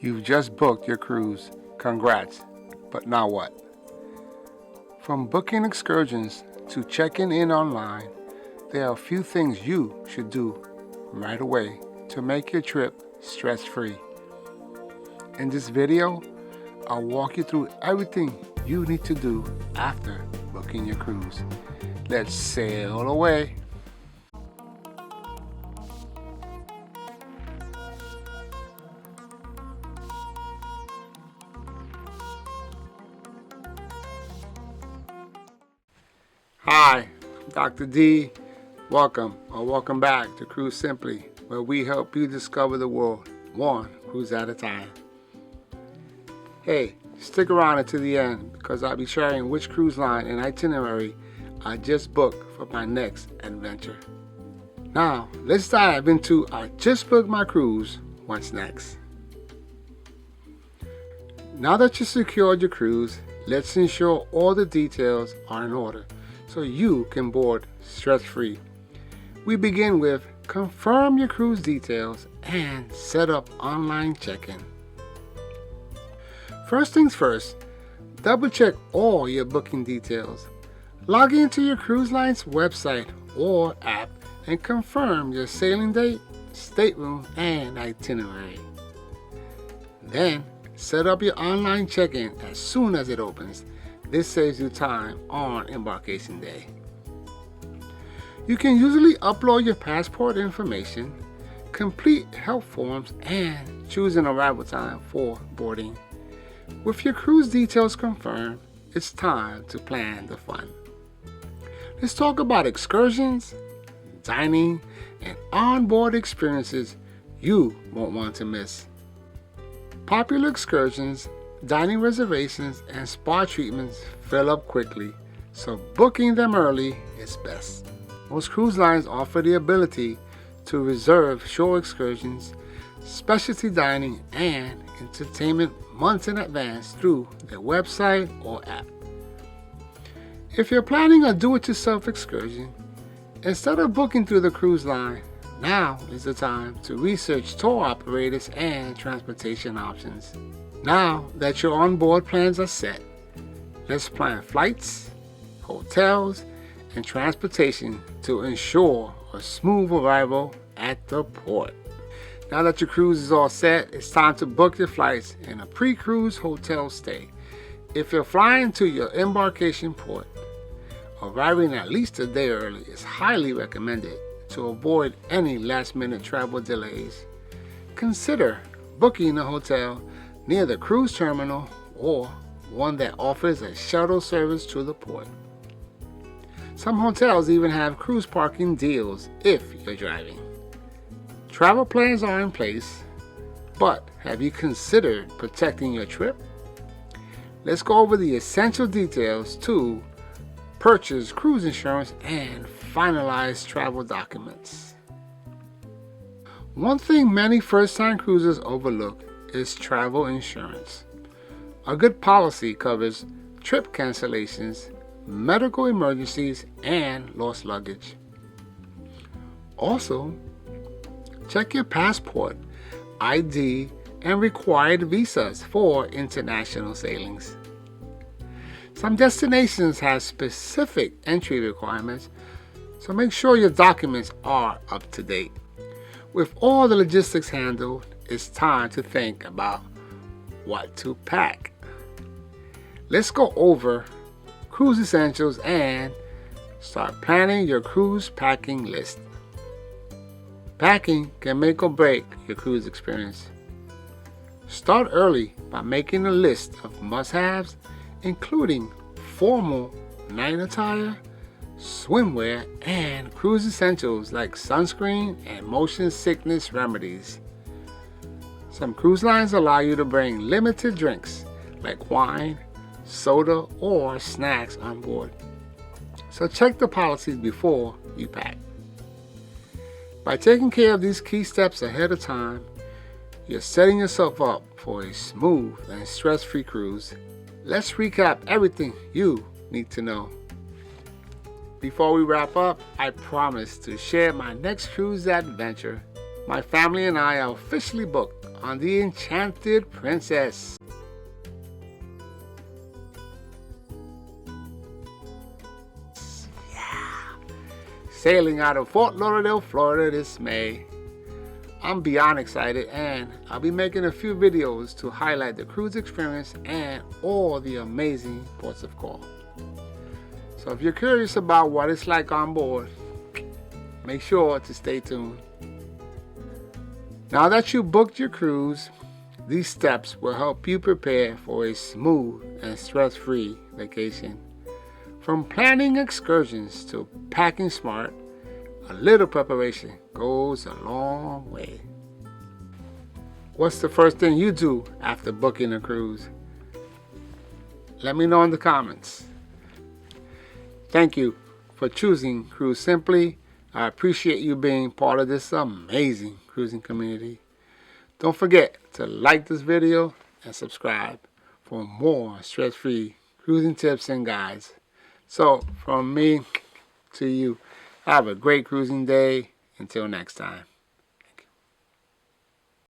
You've just booked your cruise. Congrats. But now what? From booking excursions to checking in online, there are a few things you should do right away to make your trip stress-free. In this video, I'll walk you through everything you need to do after booking your cruise. Let's sail away. Hi, I'm Dr. D. Welcome back to Cruise Simply, where we help you discover the world one cruise at a time. Hey, stick around until the end because I'll be sharing which cruise line and itinerary I just booked for my next adventure. Now, let's dive into I just booked my cruise. What's next? Now that you secured your cruise, let's ensure all the details are in order so you can board stress-free. We begin with confirm your cruise details and set up online check-in. First things first, double check all your booking details. Log into your cruise line's website or app and confirm your sailing date, stateroom, and itinerary. Then set up your online check-in as soon as it opens. This saves you time on embarkation day. You can usually upload your passport information, complete help forms, and choose an arrival time for boarding. With your cruise details confirmed, it's time to plan the fun. Let's talk about excursions, dining, and onboard experiences you won't want to miss. Popular excursions, dining reservations, and spa treatments fill up quickly, so booking them early is best. Most cruise lines offer the ability to reserve shore excursions, specialty dining, and entertainment months in advance through their website or app. If you're planning a do-it-yourself excursion, instead of booking through the cruise line, now is the time to research tour operators and transportation options. Now that your onboard plans are set, let's plan flights, hotels, and transportation to ensure a smooth arrival at the port. Now that your cruise is all set, it's time to book your flights and a pre-cruise hotel stay. If you're flying to your embarkation port, arriving at least a day early is highly recommended to avoid any last-minute travel delays. Consider booking a hotel near the cruise terminal or one that offers a shuttle service to the port. Some hotels even have cruise parking deals if you're driving. Travel plans are in place, but have you considered protecting your trip? Let's go over the essential details to purchase cruise insurance and finalize travel documents. One thing many first-time cruisers overlook is travel insurance. A good policy covers trip cancellations, medical emergencies, and lost luggage. Also, check your passport, ID, and required visas for international sailings. Some destinations have specific entry requirements, so make sure your documents are up to date. With all the logistics handled, it's time to think about what to pack. Let's go over cruise essentials and start planning your cruise packing list. Packing can make or break your cruise experience. Start early by making a list of must-haves, including formal night attire, swimwear, and cruise essentials like sunscreen and motion sickness remedies. Some cruise lines allow you to bring limited drinks like wine, soda, or snacks on board. So check the policies before you pack. By taking care of these key steps ahead of time, you're setting yourself up for a smooth and stress-free cruise. Let's recap everything you need to know. Before we wrap up, I promise to share my next cruise adventure My family and I are officially booked on the Enchanted Princess. Yeah. Sailing out of Fort Lauderdale, Florida this May. I'm beyond excited, and I'll be making a few videos to highlight the cruise experience and all the amazing ports of call. So if you're curious about what it's like on board, make sure to stay tuned. Now that you booked your cruise, these steps will help you prepare for a smooth and stress-free vacation. From planning excursions to packing smart, a little preparation goes a long way. What's the first thing you do after booking a cruise? Let me know in the comments. Thank you for choosing Cruise Simply. I appreciate you being part of this amazing cruising community. Don't forget to like this video and subscribe for more stress-free cruising tips and guides. So from me to you, have a great cruising day. Until next time.